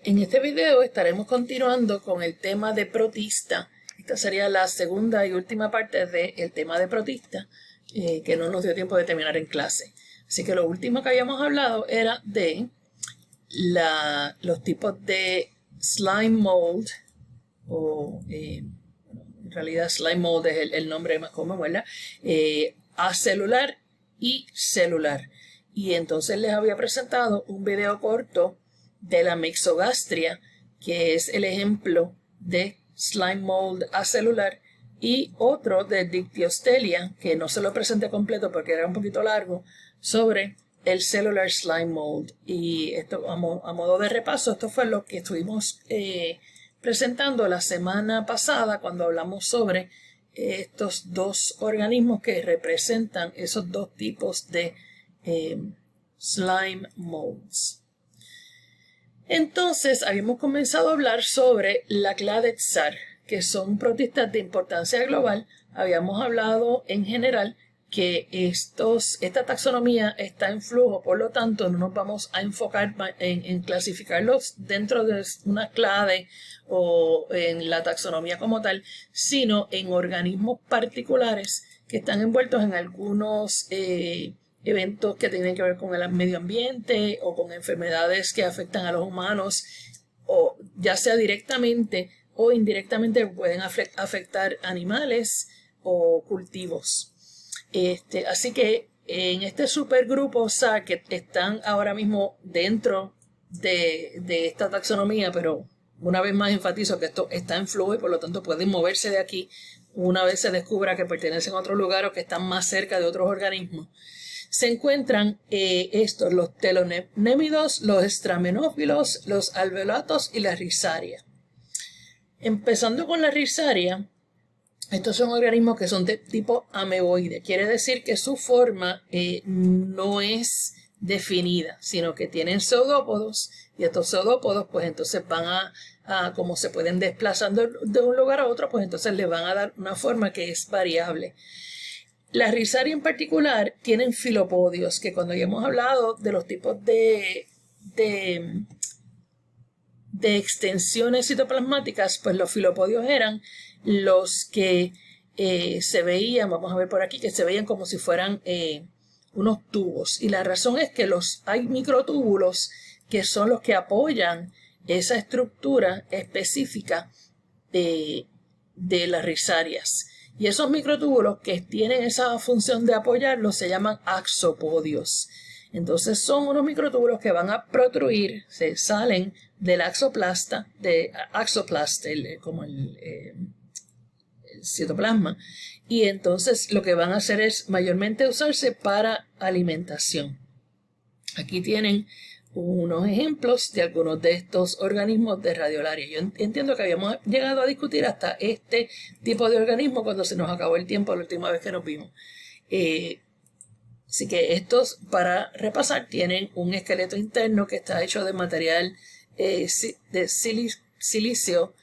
En este video estaremos continuando con el tema de protista. Esta sería la segunda y última parte del tema de protista, que no nos dio tiempo de terminar en clase. Así que lo último que habíamos hablado era de los tipos de slime mold, o en realidad slime mold es el nombre más común, ¿verdad? Acelular y celular. Y entonces les había presentado un video corto de la mixogastria, que es el ejemplo de slime mold acelular, y otro de Dictyostelium, que no se lo presenté completo porque era un poquito largo, sobre el cellular slime mold. Y esto, a modo de repaso, esto fue lo que estuvimos presentando la semana pasada cuando hablamos sobre estos dos organismos que representan esos dos tipos de slime molds. Entonces, habíamos comenzado a hablar sobre la clade Tsar, que son protistas de importancia global. Habíamos hablado en general que esta taxonomía está en flujo, por lo tanto no nos vamos a enfocar en clasificarlos dentro de una clade o en la taxonomía como tal, sino en organismos particulares que están envueltos en algunos eventos que tienen que ver con el medio ambiente o con enfermedades que afectan a los humanos, o ya sea directamente o indirectamente pueden afectar animales o cultivos. Así que en este supergrupo SAR, que están ahora mismo dentro de esta taxonomía, pero una vez más enfatizo que esto está en flujo y por lo tanto pueden moverse de aquí una vez se descubra que pertenecen a otro lugar o que están más cerca de otros organismos. Se encuentran los telonémidos, los estramenófilos, los alveolatos y la rizaria. Empezando con la rizaria, estos son organismos que son de tipo ameboide. Quiere decir que su forma no es definida, sino que tienen pseudópodos, y estos pseudópodos pues entonces van como se pueden desplazando de un lugar a otro, pues entonces le van a dar una forma que es variable. La rizaria en particular tienen filopodios, que cuando ya hemos hablado de los tipos de extensiones citoplasmáticas, pues los filopodios eran los que se veían, vamos a ver por aquí, que se veían como si fueran unos tubos. Y la razón es que hay microtúbulos que son los que apoyan esa estructura específica de las rizarias. Y esos microtúbulos que tienen esa función de apoyarlos se llaman axopodios. Entonces son unos microtúbulos que van a protruir, se salen del axoplasta, como el citoplasma, y entonces lo que van a hacer es mayormente usarse para alimentación. Aquí tienen unos ejemplos de algunos de estos organismos de radiolaria. Yo entiendo que habíamos llegado a discutir hasta este tipo de organismo cuando se nos acabó el tiempo la última vez que nos vimos. Así que estos, para repasar, tienen un esqueleto interno que está hecho de material de silicio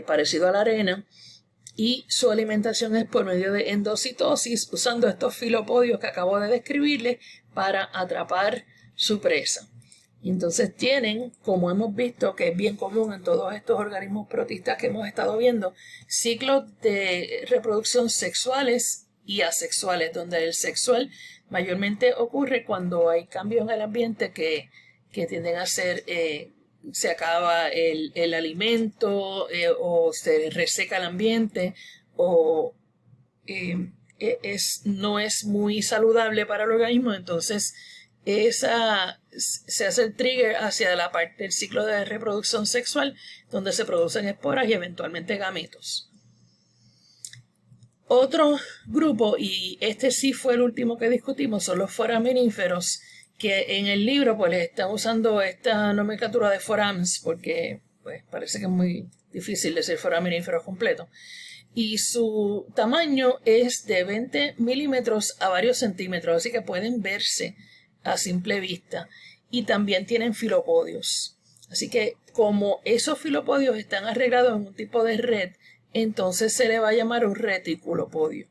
parecido a la arena, y su alimentación es por medio de endocitosis, usando estos filopodios que acabo de describirles para atrapar su presa. Entonces tienen, como hemos visto, que es bien común en todos estos organismos protistas que hemos estado viendo, ciclos de reproducción sexuales y asexuales, donde el sexual mayormente ocurre cuando hay cambios en el ambiente que tienden a ser, se acaba el alimento o se reseca el ambiente o no es muy saludable para el organismo, entonces se hace el trigger hacia la parte del ciclo de reproducción sexual, donde se producen esporas y eventualmente gametos. Otro grupo, y este sí fue el último que discutimos, son los foraminíferos, que en el libro pues les están usando esta nomenclatura de forams porque pues parece que es muy difícil decir foraminíferos completo. Y su tamaño es de 20 milímetros a varios centímetros, así que pueden verse a simple vista, y también tienen filopodios. Así que como esos filopodios están arreglados en un tipo de red, entonces se le va a llamar un reticulopodio.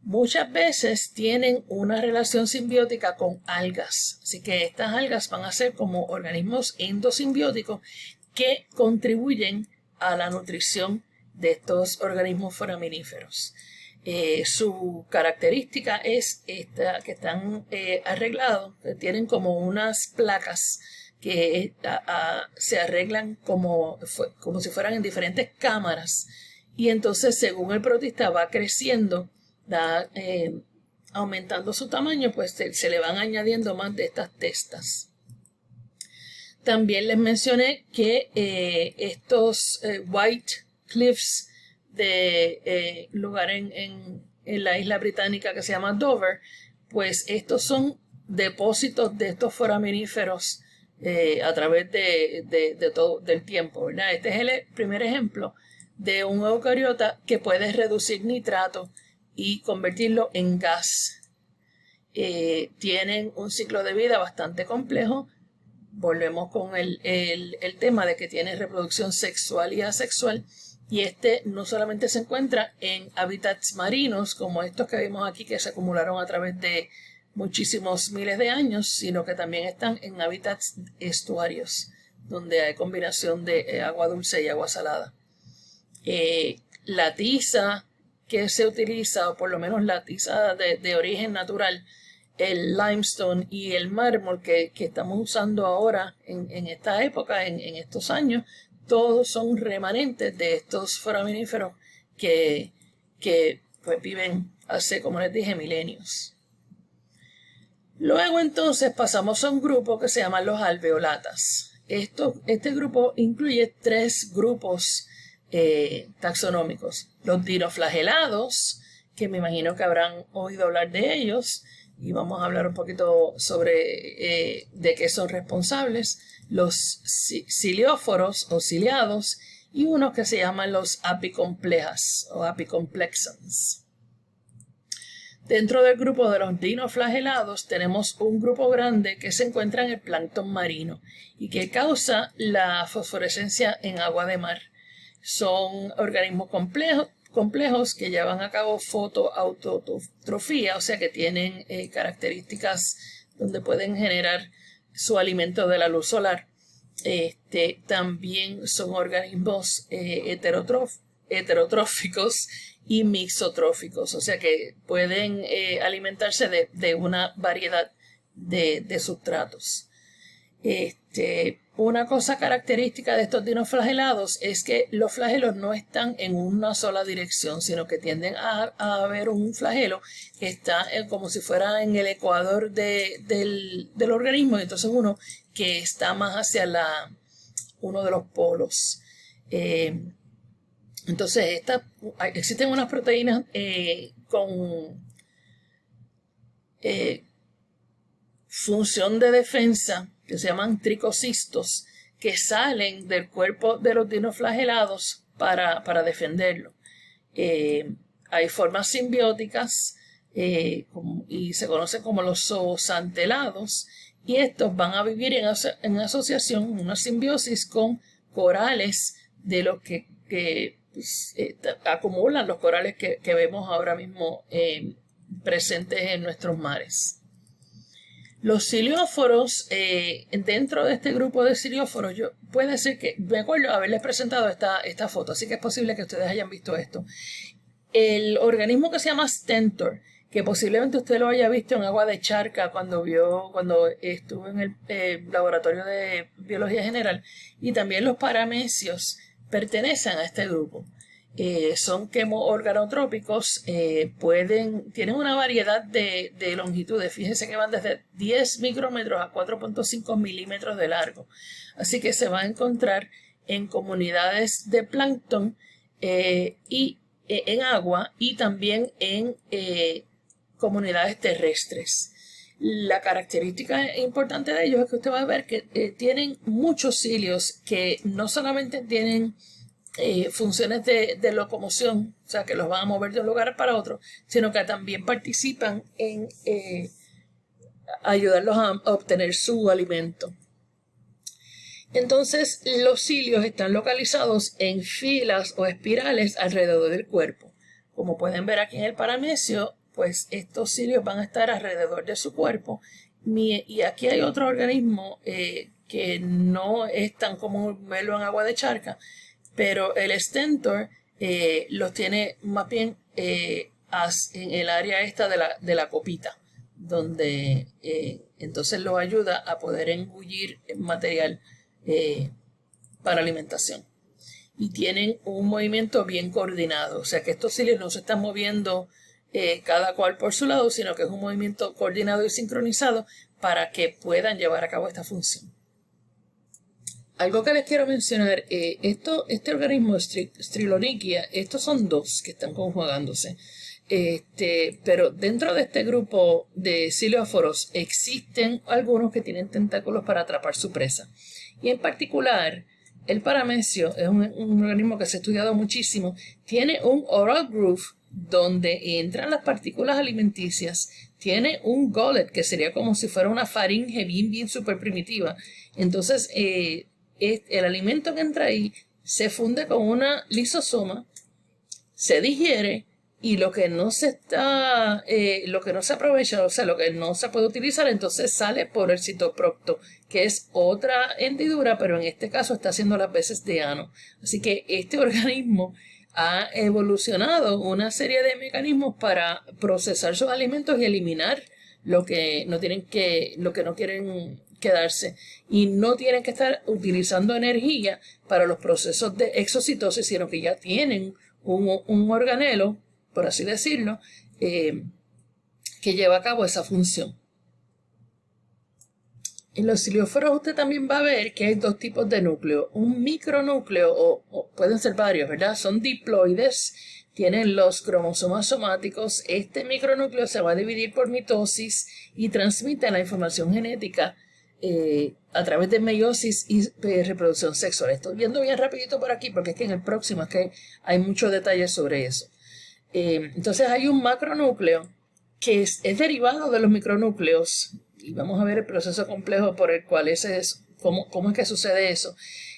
Muchas veces tienen una relación simbiótica con algas, así que estas algas van a ser como organismos endosimbióticos que contribuyen a la nutrición de estos organismos foraminíferos. Su característica es esta, que están arreglados, que tienen como unas placas que se arreglan como si fueran en diferentes cámaras, y entonces según el protista va creciendo, aumentando su tamaño, pues se le van añadiendo más de estas testas. También les mencioné que estos White Cliffs de lugar en la isla británica que se llama Dover, pues estos son depósitos de estos foraminíferos a través de todo el tiempo, ¿verdad? Este es el primer ejemplo de un eucariota que puede reducir nitrato y convertirlo en gas. Tienen un ciclo de vida bastante complejo. Volvemos con el tema de que tiene reproducción sexual y asexual, y este no solamente se encuentra en hábitats marinos como estos que vimos aquí, que se acumularon a través de muchísimos miles de años, sino que también están en hábitats estuarios, donde hay combinación de agua dulce y agua salada. La tiza que se utiliza, o por lo menos la tiza de origen natural, el limestone y el mármol que estamos usando ahora en esta época, en estos años, todos son remanentes de estos foraminíferos que pues viven hace, como les dije, milenios. Luego entonces pasamos a un grupo que se llama los alveolatas. Este grupo incluye 3 grupos taxonómicos. Los dinoflagelados, que me imagino que habrán oído hablar de ellos, y vamos a hablar un poquito sobre de qué son responsables. Los cilióforos o ciliados, y unos que se llaman los apicomplexas o apicomplexans. Dentro del grupo de los dinoflagelados tenemos un grupo grande que se encuentra en el plancton marino y que causa la fosforescencia en agua de mar. Son organismos complejos que llevan a cabo fotoautotrofía, o sea que tienen características donde pueden generar su alimento de la luz solar. También son organismos heterotróficos y mixotróficos, o sea que pueden alimentarse de una variedad de sustratos. Una cosa característica de estos dinoflagelados es que los flagelos no están en una sola dirección, sino que tienden a haber un flagelo que está como si fuera en el ecuador del organismo, y entonces uno que está más hacia uno de los polos. Entonces existen unas proteínas con función de defensa que se llaman tricocistos, que salen del cuerpo de los dinoflagelados para defenderlo. Hay formas simbióticas y se conocen como los zoosantelados, y estos van a vivir en asociación, en una simbiosis con corales de los que acumulan los corales que vemos ahora mismo presentes en nuestros mares. Los cilióforos, dentro de este grupo de cilióforos, puede ser que, me acuerdo haberles presentado esta foto, así que es posible que ustedes hayan visto esto. El organismo que se llama stentor, que posiblemente usted lo haya visto en agua de charca cuando estuvo en el laboratorio de biología general, y también los paramecios pertenecen a este grupo. Son quemo-organotrópicos, tienen una variedad de longitudes. Fíjense que van desde 10 micrómetros a 4.5 milímetros de largo. Así que se va a encontrar en comunidades de plancton y en agua, y también en comunidades terrestres. La característica importante de ellos es que usted va a ver que tienen muchos cilios que no solamente tienen funciones de locomoción, o sea que los van a mover de un lugar para otro, sino que también participan en ayudarlos a obtener su alimento. Entonces los cilios están localizados en filas o espirales alrededor del cuerpo. Como pueden ver aquí en el paramecio, pues estos cilios van a estar alrededor de su cuerpo. Y aquí hay otro organismo que no es tan común verlo en agua de charca, pero el stentor los tiene más bien en el área esta de la copita, donde entonces los ayuda a poder engullir material para alimentación. Y tienen un movimiento bien coordinado, o sea que estos cilios no se están moviendo cada cual por su lado, sino que es un movimiento coordinado y sincronizado para que puedan llevar a cabo esta función. Algo que les quiero mencionar, este organismo Strilonychia, estos son dos que están conjugándose, pero dentro de este grupo de cilióforos existen algunos que tienen tentáculos para atrapar su presa. Y en particular, el paramecio es un organismo que se ha estudiado muchísimo, tiene un oral groove donde entran las partículas alimenticias, tiene un gullet que sería como si fuera una faringe bien súper primitiva. Entonces, el alimento que entra ahí se funde con una lisosoma, se digiere y lo que no se aprovecha, o sea, lo que no se puede utilizar, entonces sale por el citoprocto, que es otra hendidura, pero en este caso está haciendo las veces de ano. Así que este organismo ha evolucionado una serie de mecanismos para procesar sus alimentos y eliminar lo que no quieren quedarse, y no tienen que estar utilizando energía para los procesos de exocitosis, sino que ya tienen un organelo, por así decirlo, que lleva a cabo esa función. En los cilióforos usted también va a ver que hay dos tipos de núcleo. Un micronúcleo, o pueden ser varios, ¿verdad? Son diploides, tienen los cromosomas somáticos. Este micronúcleo se va a dividir por mitosis y transmite la información genética a través de meiosis y reproducción sexual. Estoy viendo bien rapidito por aquí porque es que en el próximo es que hay muchos detalles sobre eso. Entonces hay un macronúcleo que es derivado de los micronúcleos, y vamos a ver el proceso complejo por el cual cómo es que sucede eso.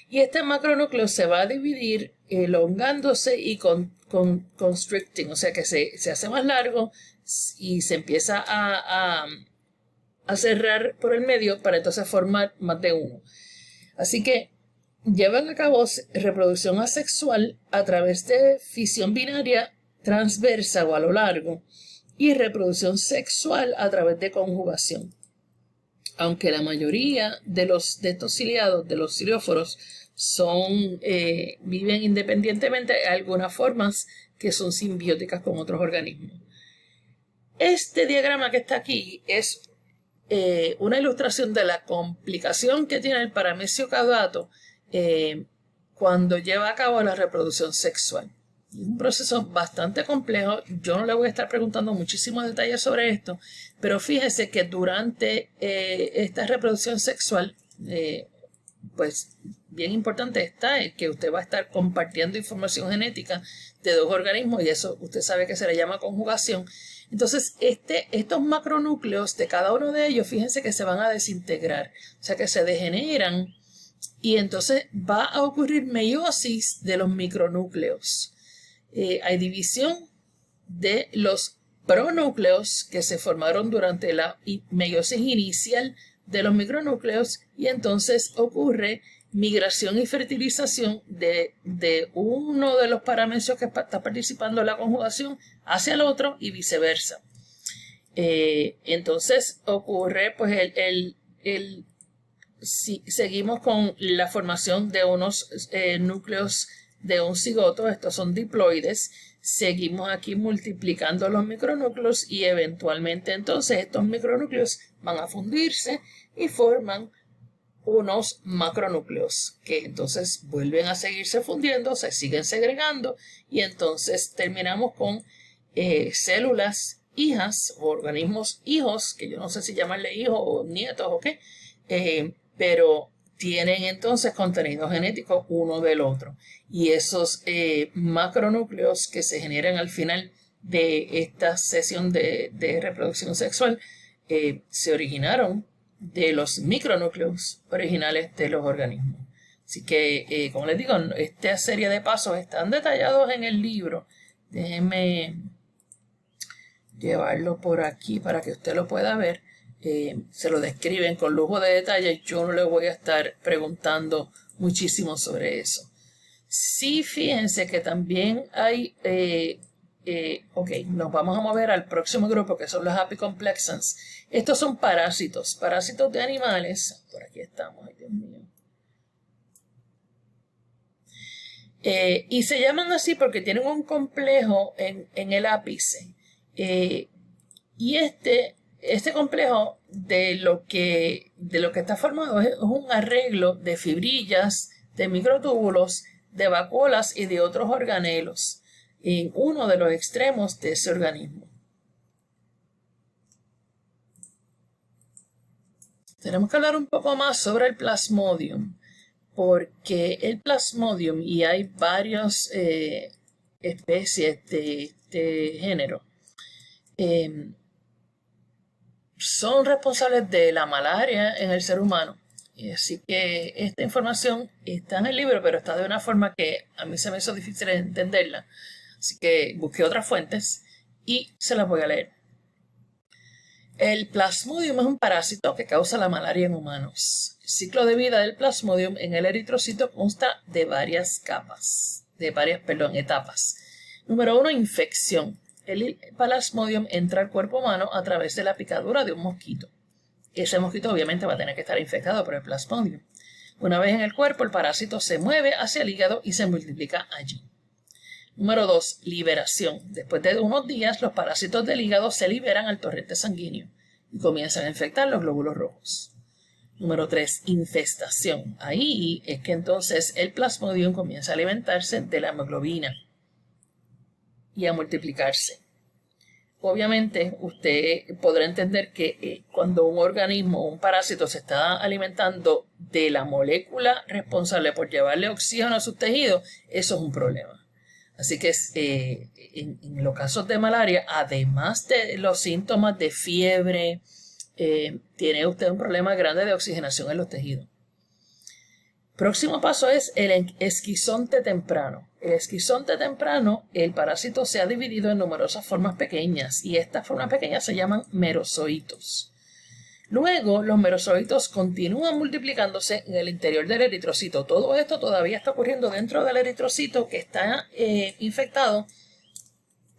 Y este macronúcleo se va a dividir elongándose y constricting, o sea que se hace más largo y se empieza a cerrar por el medio para entonces formar más de uno. Así que llevan a cabo reproducción asexual a través de fisión binaria transversa o a lo largo y reproducción sexual a través de conjugación. Aunque la mayoría de estos ciliados, de los cilióforos, viven independientemente, hay algunas formas que son simbióticas con otros organismos. Este diagrama que está aquí es una ilustración de la complicación que tiene el paramecio caudato cuando lleva a cabo la reproducción sexual. Es un proceso bastante complejo. Yo no le voy a estar preguntando muchísimos detalles sobre esto, pero fíjese que durante esta reproducción sexual, pues bien importante está el que usted va a estar compartiendo información genética de dos organismos, y eso usted sabe que se le llama conjugación. Entonces, estos macronúcleos de cada uno de ellos, fíjense que se van a desintegrar, o sea que se degeneran, y entonces va a ocurrir meiosis de los micronúcleos. Hay división de los pronúcleos que se formaron durante la meiosis inicial de los micronúcleos, y entonces ocurre migración y fertilización de uno de los paramecios que está participando en la conjugación hacia el otro y viceversa. Entonces ocurre, pues, si seguimos con la formación de unos núcleos de un cigoto, estos son diploides, seguimos aquí multiplicando los micronúcleos y eventualmente entonces estos micronúcleos van a fundirse y forman unos macronúcleos que entonces vuelven a seguirse fundiendo, se siguen segregando y entonces terminamos con células hijas o organismos hijos, que yo no sé si llamarle hijos o nietos o qué, pero tienen entonces contenido genético uno del otro. Y esos macronúcleos que se generan al final de esta sesión de reproducción sexual se originaron de los micronúcleos originales de los organismos. Así que, como les digo, esta serie de pasos están detallados en el libro. Déjenme llevarlo por aquí para que usted lo pueda ver. se lo describen con lujo de detalle. Yo no le voy a estar preguntando muchísimo sobre eso. Sí, fíjense que también hay, ok, nos vamos a mover al próximo grupo que son los apicomplexans. Estos son parásitos de animales. Por aquí estamos, ay Dios mío. Y se llaman así porque tienen un complejo en el ápice. Y este complejo de lo que está formado es un arreglo de fibrillas, de microtúbulos, de vacuolas y de otros organelos en uno de los extremos de ese organismo. Tenemos que hablar un poco más sobre el Plasmodium, porque el Plasmodium, y hay varias especies de este género, son responsables de la malaria en el ser humano. Así que esta información está en el libro, pero está de una forma que a mí se me hizo difícil entenderla. Así que busqué otras fuentes y se las voy a leer. El Plasmodium es un parásito que causa la malaria en humanos. El ciclo de vida del Plasmodium en el eritrocito consta de varias etapas. Número 1, infección. El Plasmodium entra al cuerpo humano a través de la picadura de un mosquito. Ese mosquito obviamente va a tener que estar infectado por el Plasmodium. Una vez en el cuerpo, el parásito se mueve hacia el hígado y se multiplica allí. Número 2, liberación. Después de unos días, los parásitos del hígado se liberan al torrente sanguíneo y comienzan a infectar los glóbulos rojos. Número 3, infestación. Ahí es que entonces el Plasmodium comienza a alimentarse de la hemoglobina y a multiplicarse. Obviamente, usted podrá entender que cuando un organismo o un parásito se está alimentando de la molécula responsable por llevarle oxígeno a sus tejidos, eso es un problema. Así que en los casos de malaria, además de los síntomas de fiebre, tiene usted un problema grande de oxigenación en los tejidos. Próximo paso es el esquizonte temprano. El esquizonte temprano, el parásito se ha dividido en numerosas formas pequeñas y estas formas pequeñas se llaman merozoitos. Luego, los merozoitos continúan multiplicándose en el interior del eritrocito. Todo esto todavía está ocurriendo dentro del eritrocito que está infectado,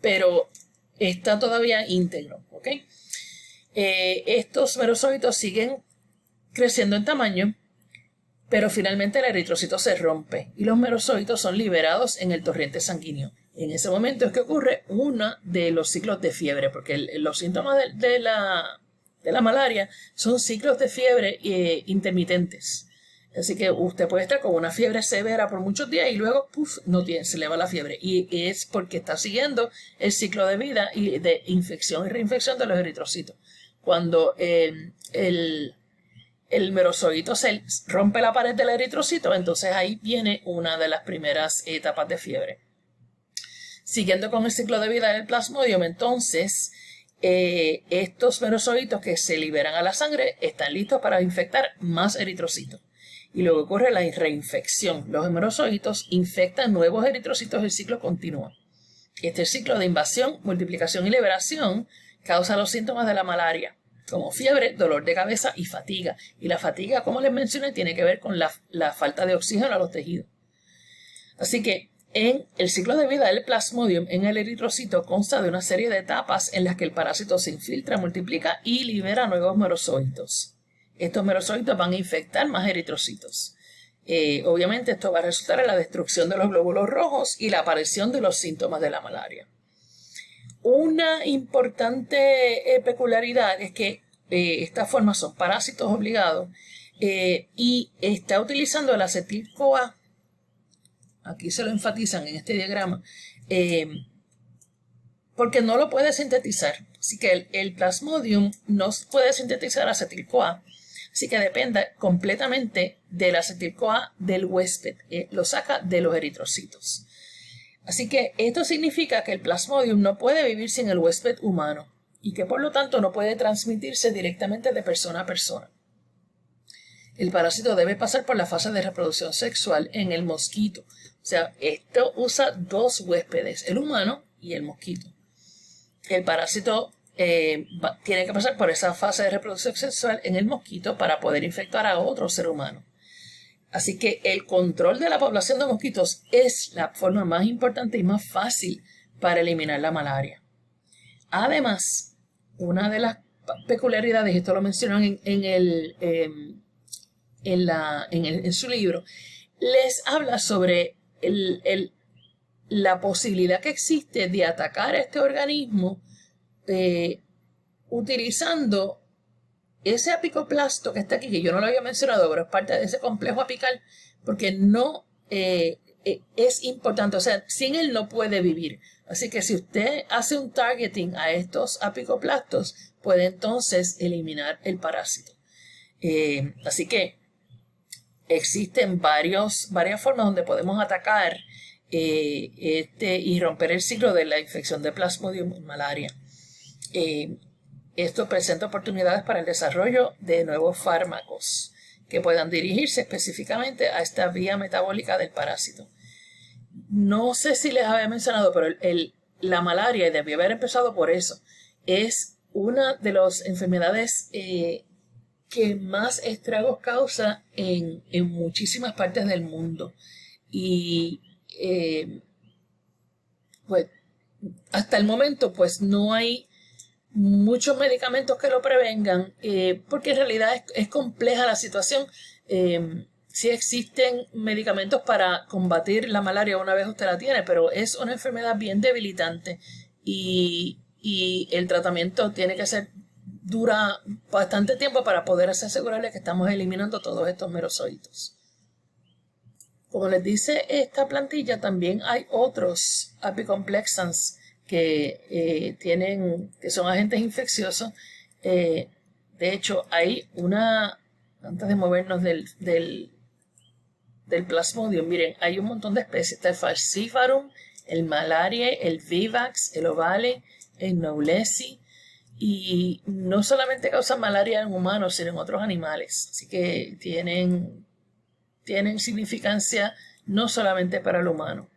pero está todavía íntegro. ¿Okay? Estos merozoitos siguen creciendo en tamaño, pero finalmente el eritrocito se rompe y los merozoitos son liberados en el torrente sanguíneo. En ese momento es que ocurre uno de los ciclos de fiebre, porque los síntomas de la malaria son ciclos de fiebre intermitentes. Así que usted puede estar con una fiebre severa por muchos días y luego se le va la fiebre. Y es porque está siguiendo el ciclo de vida y de infección y reinfección de los eritrocitos. Cuando el merozoito se rompe la pared del eritrocito, entonces ahí viene una de las primeras etapas de fiebre. Siguiendo con el ciclo de vida del Plasmodium, entonces estos merozoitos que se liberan a la sangre están listos para infectar más eritrocitos. Y luego ocurre la reinfección. Los merozoitos infectan nuevos eritrocitos, el ciclo continúa. Este ciclo de invasión, multiplicación y liberación causa los síntomas de la malaria, como fiebre, dolor de cabeza y fatiga. Y la fatiga, como les mencioné, tiene que ver con la falta de oxígeno a los tejidos. Así que en el ciclo de vida del Plasmodium en el eritrocito consta de una serie de etapas en las que el parásito se infiltra, multiplica y libera nuevos merozoitos. Estos merozoitos van a infectar más eritrocitos. Obviamente esto va a resultar en la destrucción de los glóbulos rojos y la aparición de los síntomas de la malaria. Una importante peculiaridad es que estas formas son parásitos obligados y está utilizando el acetil-CoA. Aquí se lo enfatizan en este diagrama porque no lo puede sintetizar. Así que el Plasmodium no puede sintetizar acetil-CoA. Así que depende completamente del acetil-CoA del huésped. Lo saca de los eritrocitos. Así que esto significa que el Plasmodium no puede vivir sin el huésped humano y que por lo tanto no puede transmitirse directamente de persona a persona. El parásito debe pasar por la fase de reproducción sexual en el mosquito. O sea, esto usa dos huéspedes, el humano y el mosquito. El parásito tiene que pasar por esa fase de reproducción sexual en el mosquito para poder infectar a otro ser humano. Así que el control de la población de mosquitos es la forma más importante y más fácil para eliminar la malaria. Además, una de las peculiaridades, y esto lo mencionan en su libro, les habla sobre la posibilidad que existe de atacar a este organismo utilizando ese apicoplasto que está aquí, que yo no lo había mencionado, pero es parte de ese complejo apical, porque no es importante, o sea, sin él no puede vivir. Así que si usted hace un targeting a estos apicoplastos, puede entonces eliminar el parásito. Así que existen varias formas donde podemos atacar y romper el ciclo de la infección de Plasmodium y malaria. Esto presenta oportunidades para el desarrollo de nuevos fármacos que puedan dirigirse específicamente a esta vía metabólica del parásito. No sé si les había mencionado, pero la malaria, y debí haber empezado por eso, es una de las enfermedades que más estragos causa en muchísimas partes del mundo. Y pues hasta el momento pues no hay muchos medicamentos que lo prevengan, porque en realidad es compleja la situación. Sí existen medicamentos para combatir la malaria una vez usted la tiene, pero es una enfermedad bien debilitante y el tratamiento tiene que dura bastante tiempo para poder asegurarle que estamos eliminando todos estos merozoitos. Como les dice esta plantilla, también hay otros apicomplexans que son agentes infecciosos. De hecho, hay antes de movernos del Plasmodium, miren, hay un montón de especies. Está el Falciparum, el Malariae, el Vivax, el Ovale, el Knowlesi, y no solamente causan malaria en humanos, sino en otros animales. Así que tienen significancia no solamente para el humano.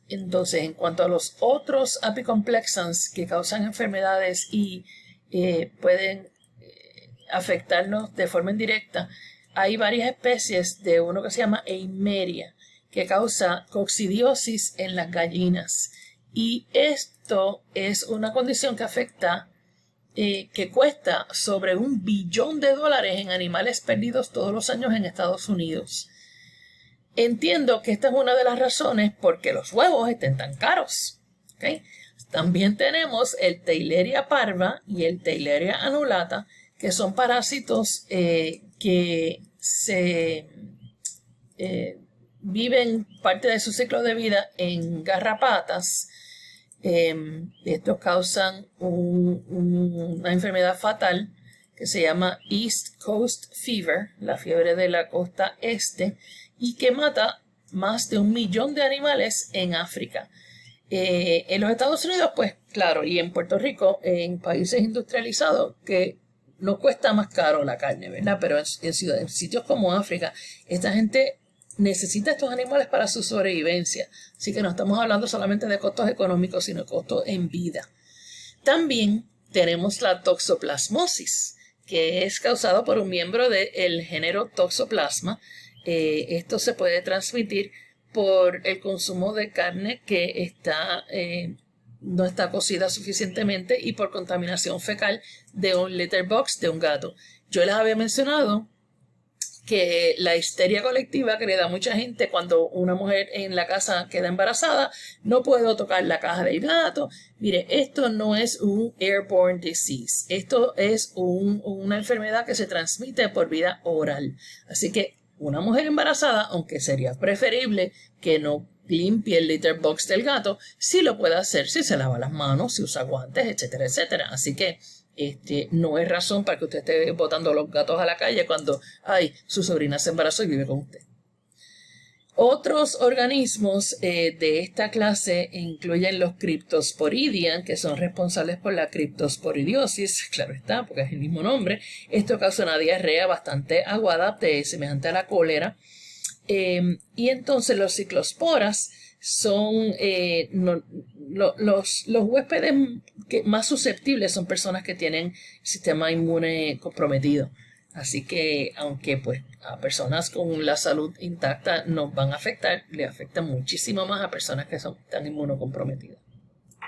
Entonces, en cuanto a los otros apicomplexans que causan enfermedades y pueden afectarnos de forma indirecta, hay varias especies de uno que se llama Eimeria, que causa coccidiosis en las gallinas. Y esto es una condición que afecta, que cuesta sobre $1 billón en animales perdidos todos los años en Estados Unidos. Entiendo que esta es una de las razones por qué los huevos estén tan caros. ¿Okay? También tenemos el Theileria parva y el Theileria annulata, que son parásitos que viven parte de su ciclo de vida en garrapatas. Estos causan una enfermedad fatal que se llama East Coast Fever, la fiebre de la costa este, y que mata más de 1 millón de animales en África. En los Estados Unidos, pues claro, y en Puerto Rico, en países industrializados, que nos cuesta más caro la carne, ¿verdad? Pero en sitios como África, esta gente necesita estos animales para su sobrevivencia. Así que no estamos hablando solamente de costos económicos, sino de costos en vida. También tenemos la toxoplasmosis, que es causado por un miembro del género Toxoplasma. Esto se puede transmitir por el consumo de carne que no está cocida suficientemente y por contaminación fecal de un litter box de un gato. Yo les había mencionado que la histeria colectiva que le da a mucha gente cuando una mujer en la casa queda embarazada, no puedo tocar la caja del gato. Mire, esto no es un airborne disease. Esto es una enfermedad que se transmite por vía oral. Así que una mujer embarazada, aunque sería preferible que no limpie el litter box del gato, sí lo puede hacer si se lava las manos, si usa guantes, etcétera, etcétera. Así que no es razón para que usted esté botando los gatos a la calle cuando su sobrina se embarazó y vive con usted. Otros organismos de esta clase incluyen los Cryptosporidian, que son responsables por la criptosporidiosis, claro está, porque es el mismo nombre. Esto causa una diarrea bastante aguada, semejante a la cólera. Y entonces los ciclosporas son los huéspedes más susceptibles son personas que tienen sistema inmune comprometido. Así que aunque pues a personas con la salud intacta nos van a afectar, le afecta muchísimo más a personas que están inmunocomprometidas.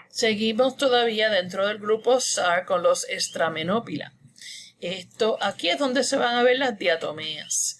Seguimos todavía dentro del grupo SAR con los Stramenophila. Aquí es donde se van a ver las diatomeas.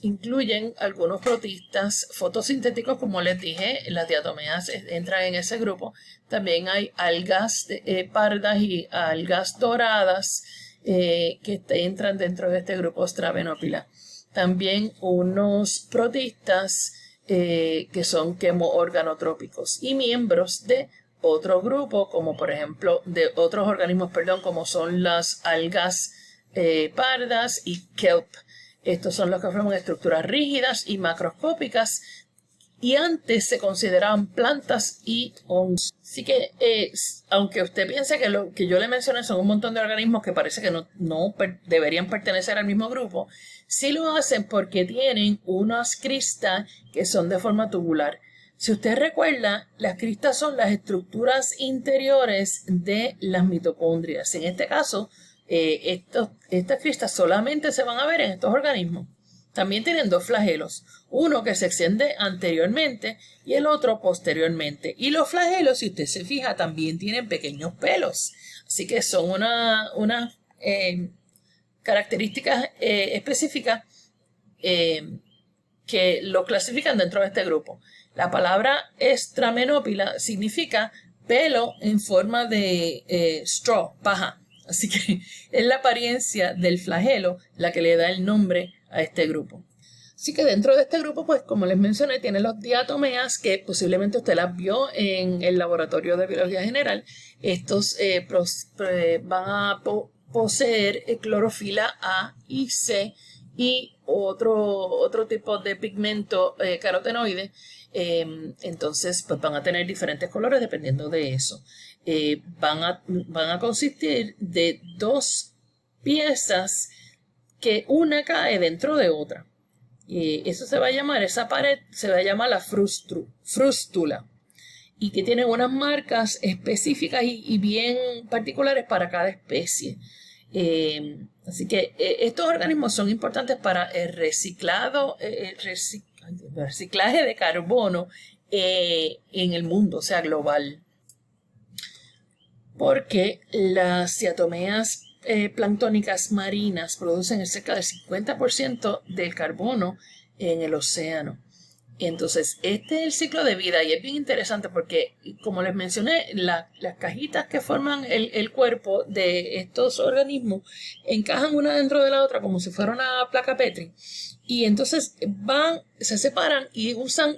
Incluyen algunos protistas fotosintéticos, como les dije, las diatomeas entran en ese grupo. También hay algas pardas y algas doradas que entran dentro de este grupo Stramenophila. También unos protistas que son quemo-organotrópicos y miembros de otro grupo, como por ejemplo de otros organismos, como son las algas pardas y kelp. Estos son los que forman estructuras rígidas y macroscópicas y antes se consideraban plantas y hongos. Así que aunque usted piense que lo que yo le mencioné son un montón de organismos que parece que no deberían pertenecer al mismo grupo, sí lo hacen porque tienen unas cristas que son de forma tubular. Si usted recuerda, las cristas son las estructuras interiores de las mitocondrias. En este caso, estas cristas solamente se van a ver en estos organismos. También tienen dos flagelos, uno que se extiende anteriormente y el otro posteriormente. Y los flagelos, si usted se fija, también tienen pequeños pelos. Así que son unas características específicas que lo clasifican dentro de este grupo. La palabra Stramenophila significa pelo en forma de straw, paja. Así que es la apariencia del flagelo la que le da el nombre a este grupo. Así que dentro de este grupo, pues como les mencioné, tiene los diatomeas que posiblemente usted las vio en el laboratorio de biología general. Estos van a poseer clorofila A y C y otro tipo de pigmento carotenoide. Entonces pues van a tener diferentes colores dependiendo de eso. Van a consistir de dos piezas que una cae dentro de otra. Eso se va a llamar, esa pared se va a llamar la frústula. Y que tienen unas marcas específicas y bien particulares para cada especie. Así que estos organismos son importantes para el reciclaje de carbono en el mundo, o sea, global. Porque las diatomeas planctónicas marinas producen cerca del 50% del carbono en el océano. Entonces, este es el ciclo de vida y es bien interesante porque, como les mencioné, las cajitas que forman el cuerpo de estos organismos encajan una dentro de la otra como si fuera una placa Petri. Y entonces se separan y usan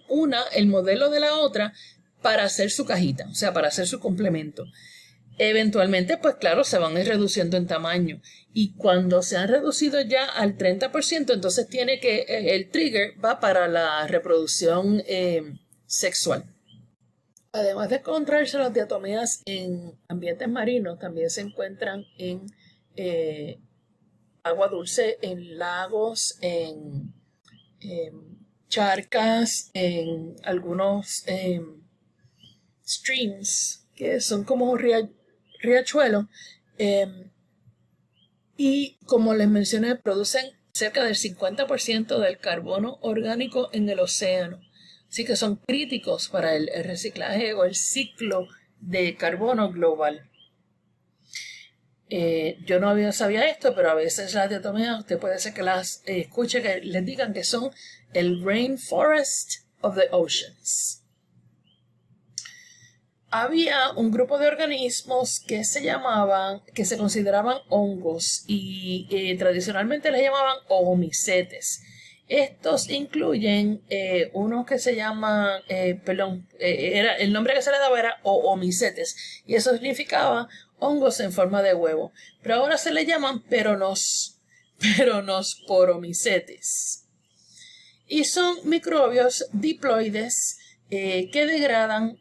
el modelo de la otra para hacer su cajita, o sea, para hacer su complemento. Eventualmente, pues claro, se van a ir reduciendo en tamaño. Y cuando se han reducido ya al 30%, entonces tiene que el trigger va para la reproducción sexual. Además de encontrarse las diatomeas en ambientes marinos, también se encuentran en agua dulce, en lagos, en charcas, en algunos streams, que son como riachuelos. Y como les mencioné, producen cerca del 50% del carbono orgánico en el océano. Así que son críticos para el reciclaje o el ciclo de carbono global. Yo no sabía esto, pero a veces las diatomeas, usted puede ser que las escuche que les digan que son el rainforest of the oceans. Había un grupo de organismos que se consideraban hongos y tradicionalmente les llamaban oomicetes. Estos incluyen unos que se llaman, el nombre que se les daba era oomicetes y eso significaba hongos en forma de huevo. Pero ahora se les llaman peronosporomicetes. Y son microbios diploides que degradan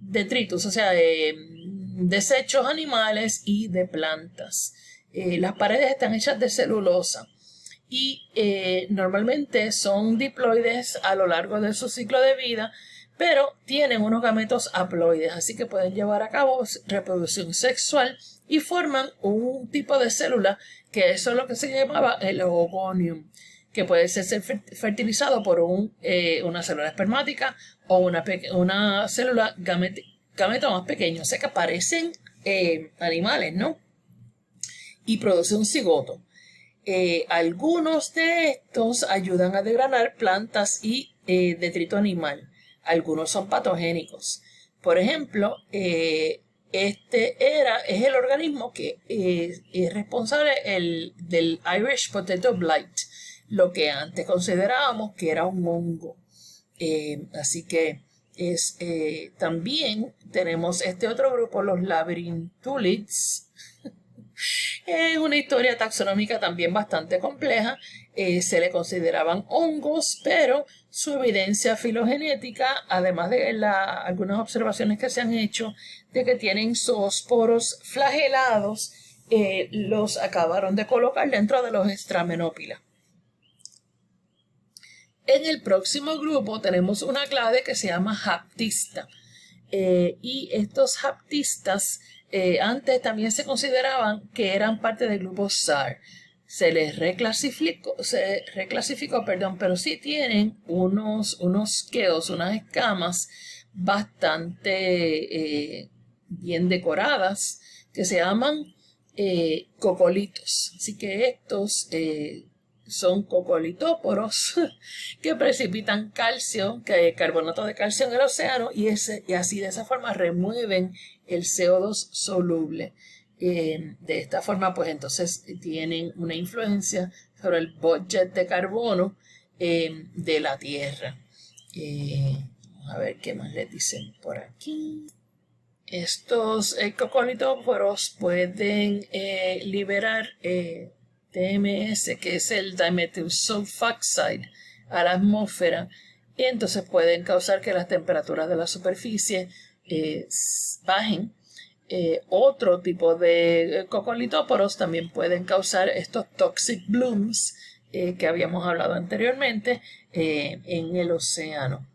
detritus, o sea, desechos animales y de plantas. Las paredes están hechas de celulosa y normalmente son diploides a lo largo de su ciclo de vida, pero tienen unos gametos haploides, así que pueden llevar a cabo reproducción sexual y forman un tipo de célula que eso es lo que se llamaba el oogonium, que puede ser fertilizado por una célula espermática o una célula gameto más pequeño. O sea que parecen animales, ¿no? Y produce un cigoto. Algunos de estos ayudan a desgranar plantas y detrito animal. Algunos son patogénicos. Por ejemplo, es el organismo que es responsable del Irish Potato Blight, lo que antes considerábamos que era un hongo. Así que también tenemos este otro grupo, los labyrinthulids. Es una historia taxonómica también bastante compleja. Se le consideraban hongos, pero su evidencia filogenética, además de algunas observaciones que se han hecho de que tienen zoosporos flagelados, los acabaron de colocar dentro de los Stramenopila. En el próximo grupo tenemos una clade que se llama Haptista. Y estos haptistas antes también se consideraban que eran parte del grupo SAR. Se les reclasificó, pero sí tienen unos queos, unas escamas bastante bien decoradas que se llaman cocolitos. Así que estos son cocolitóporos que precipitan calcio, carbonato de calcio en el océano y así de esa forma remueven el CO2 soluble. De esta forma, pues entonces tienen una influencia sobre el budget de carbono de la Tierra. Vamos a ver qué más les dicen por aquí. Estos cocolitóporos pueden liberar TMS, que es el dimethyl sulfoxide, a la atmósfera, y entonces pueden causar que las temperaturas de la superficie bajen. Otro tipo de cocolitóporos también pueden causar estos toxic blooms que habíamos hablado anteriormente en el océano.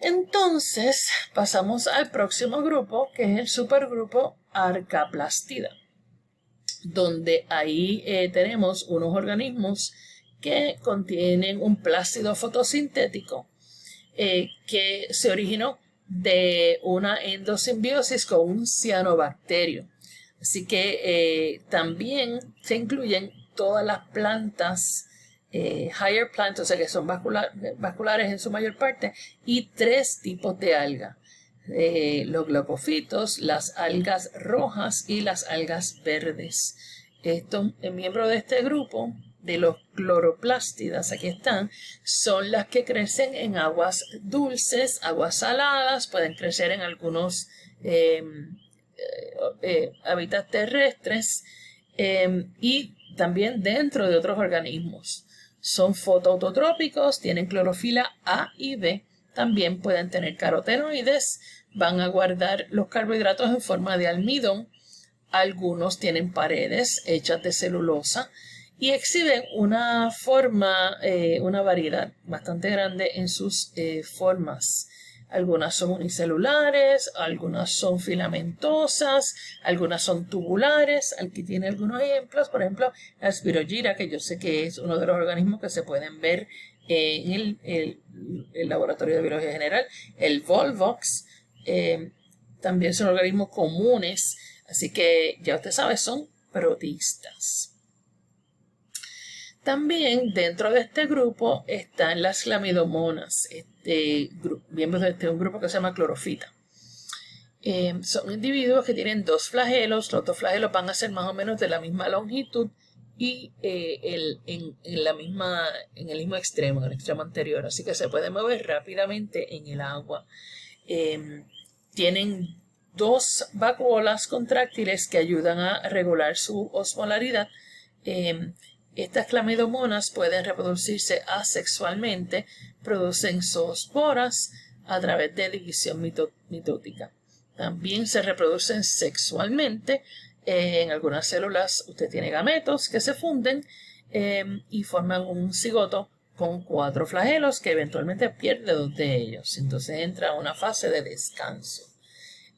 Entonces pasamos al próximo grupo, que es el supergrupo Archaeplastida, donde ahí tenemos unos organismos que contienen un plástido fotosintético que se originó de una endosimbiosis con un cianobacterio. Así que también se incluyen todas las plantas higher plants, o sea que son vasculares en su mayor parte, y 3 tipos de algas. Los glaucofitos, las algas rojas y las algas verdes. Estos miembros de este grupo, de los cloroplástidas, aquí están, son las que crecen en aguas dulces, aguas saladas, pueden crecer en algunos hábitats terrestres y también dentro de otros organismos. Son fotoautotrópicos, tienen clorofila A y B, también pueden tener carotenoides, van a guardar los carbohidratos en forma de almidón, algunos tienen paredes hechas de celulosa y exhiben una variedad bastante grande en sus formas. Algunas son unicelulares, algunas son filamentosas, algunas son tubulares. Aquí tiene algunos ejemplos, por ejemplo, la Spirogyra, que yo sé que es uno de los organismos que se pueden ver en el Laboratorio de Biología General. El Volvox, también son organismos comunes, así que ya usted sabe, son protistas. También dentro de este grupo están las clamidomonas, miembros de un grupo que se llama clorofita. Son individuos que tienen 2 flagelos, los 2 flagelos van a ser más o menos de la misma longitud y en el mismo extremo, en el extremo anterior, así que se pueden mover rápidamente en el agua. Tienen 2 vacuolas contráctiles que ayudan a regular su osmolaridad. Estas clamidomonas pueden reproducirse asexualmente, producen zoosporas a través de división mitótica. También se reproducen sexualmente, En algunas células usted tiene gametos que se funden y forman un cigoto con 4 flagelos que eventualmente pierde 2 de ellos. Entonces entra a una fase de descanso.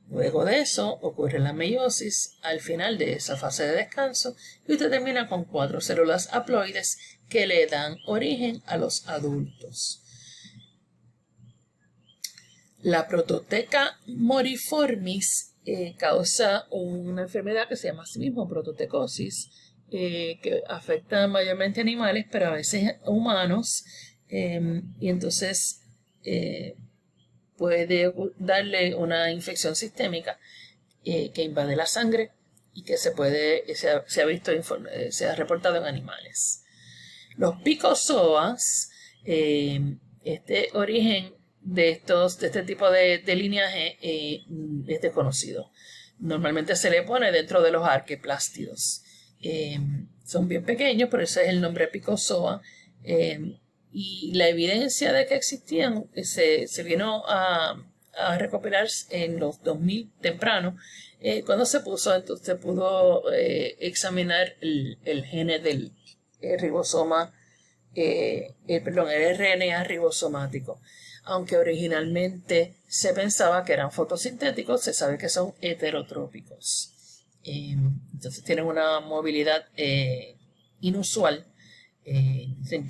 Luego de eso ocurre la meiosis al final de esa fase de descanso y usted termina con 4 células haploides que le dan origen a los adultos. La Prototeca moriformis causa una enfermedad que se llama así mismo prototecosis, que afecta mayormente a animales, pero a veces a humanos, y entonces puede darle una infección sistémica que invade la sangre y que se ha visto, se ha reportado en animales. Los picozoas, este origen de este tipo de lineaje es desconocido. Normalmente se le pone dentro de los arqueplástidos. Son bien pequeños, por eso es el nombre picozoa. Y la evidencia de que existían se vino a recopilar en los 2000 temprano, cuando se pudo examinar el gene del ribosoma, el RNA ribosomático. Aunque originalmente se pensaba que eran fotosintéticos, se sabe que son heterotrópicos. Entonces tienen una movilidad inusual.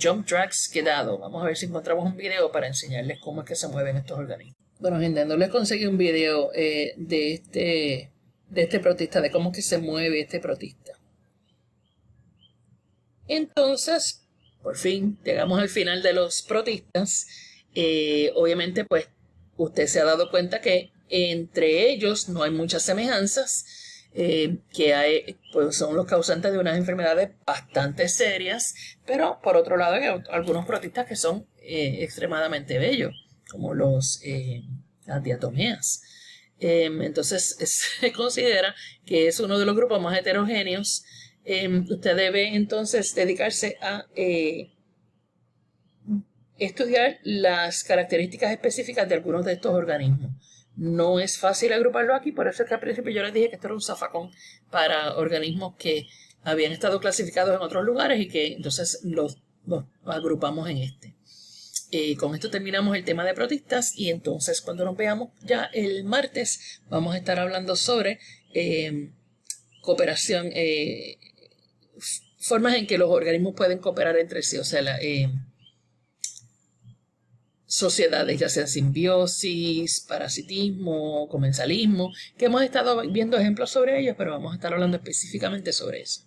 Jump drags quedado. Vamos a ver si encontramos un video para enseñarles cómo es que se mueven estos organismos. Bueno, gente, no les conseguí un video de este protista, de cómo es que se mueve este protista. Entonces, por fin, llegamos al final de los protistas. Obviamente, pues, usted se ha dado cuenta que entre ellos no hay muchas semejanzas, que pues son los causantes de unas enfermedades bastante serias, pero por otro lado hay algunos protistas que son extremadamente bellos, como las diatomeas. Entonces se considera que es uno de los grupos más heterogéneos. Usted debe entonces dedicarse a estudiar las características específicas de algunos de estos organismos. No es fácil agruparlo aquí, por eso es que al principio yo les dije que esto era un zafacón para organismos que habían estado clasificados en otros lugares y que entonces los agrupamos en este. Con esto terminamos el tema de protistas y entonces cuando nos veamos ya el martes vamos a estar hablando sobre cooperación, formas en que los organismos pueden cooperar entre sí, o sea, sociedades, ya sea simbiosis, parasitismo, comensalismo, que hemos estado viendo ejemplos sobre ellos, pero vamos a estar hablando específicamente sobre eso.